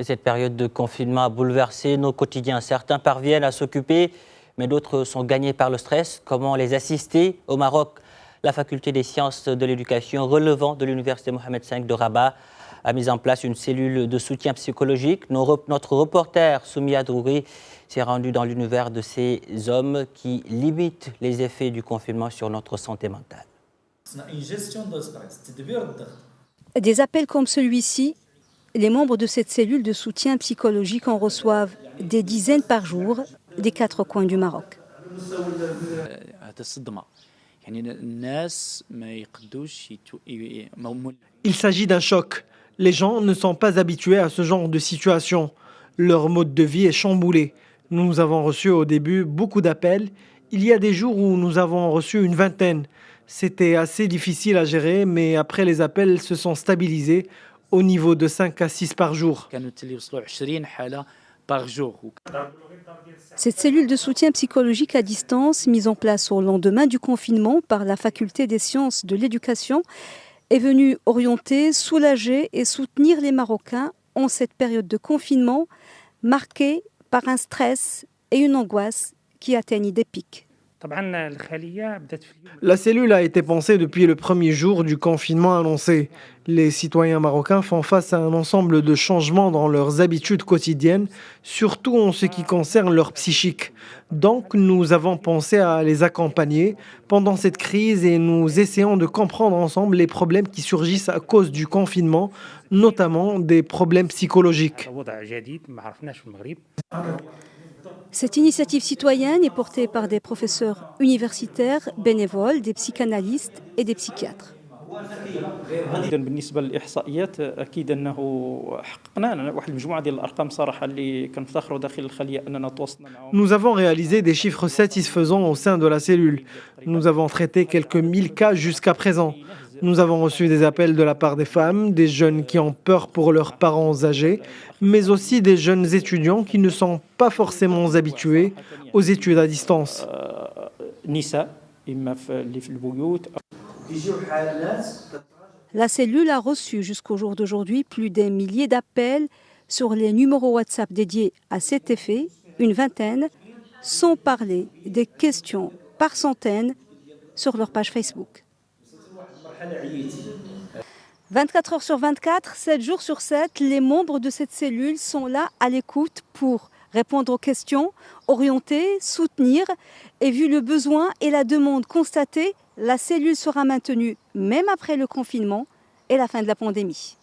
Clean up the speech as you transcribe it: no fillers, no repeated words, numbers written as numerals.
Et cette période de confinement a bouleversé nos quotidiens. Certains parviennent à s'occuper, mais d'autres sont gagnés par le stress. Comment les assister? Au Maroc, la faculté des sciences de l'éducation relevant de l'université Mohamed V de Rabat a mis en place une cellule de soutien psychologique. Notre reporter Soumia Drouri s'est rendu dans l'univers de ces hommes qui limitent les effets du confinement sur notre santé mentale. Des appels comme celui-ci, les membres de cette cellule de soutien psychologique en reçoivent des dizaines par jour des 4 coins du Maroc. Il s'agit d'un choc. Les gens ne sont pas habitués à ce genre de situation. Leur mode de vie est chamboulé. Nous avons reçu au début beaucoup d'appels. Il y a des jours où nous avons reçu une vingtaine. C'était assez difficile à gérer, mais après les appels se sont stabilisés au niveau de 5 à 6 par jour. Cette cellule de soutien psychologique à distance, mise en place au lendemain du confinement par la faculté des sciences de l'éducation, est venue orienter, soulager et soutenir les Marocains en cette période de confinement marquée par un stress et une angoisse qui atteignent des pics. La cellule a été pensée depuis le premier jour du confinement annoncé. Les citoyens marocains font face à un ensemble de changements dans leurs habitudes quotidiennes, surtout en ce qui concerne leur psychique. Donc, nous avons pensé à les accompagner pendant cette crise et nous essayons de comprendre ensemble les problèmes qui surgissent à cause du confinement, notamment des problèmes psychologiques. Cette initiative citoyenne est portée par des professeurs universitaires, bénévoles, des psychanalystes et des psychiatres. Nous avons réalisé des chiffres satisfaisants au sein de la cellule. Nous avons traité quelques 1000 cas jusqu'à présent. Nous avons reçu des appels de la part des femmes, des jeunes qui ont peur pour leurs parents âgés, mais aussi des jeunes étudiants qui ne sont pas forcément habitués aux études à distance. La cellule a reçu jusqu'au jour d'aujourd'hui plus d'un millier d'appels sur les numéros WhatsApp dédiés à cet effet, une vingtaine, sans parler des questions par centaines sur leur page Facebook. 24 heures sur 24, 7 jours sur 7, les membres de cette cellule sont là à l'écoute pour répondre aux questions, orienter, soutenir. Et vu le besoin et la demande constatée, la cellule sera maintenue même après le confinement et la fin de la pandémie.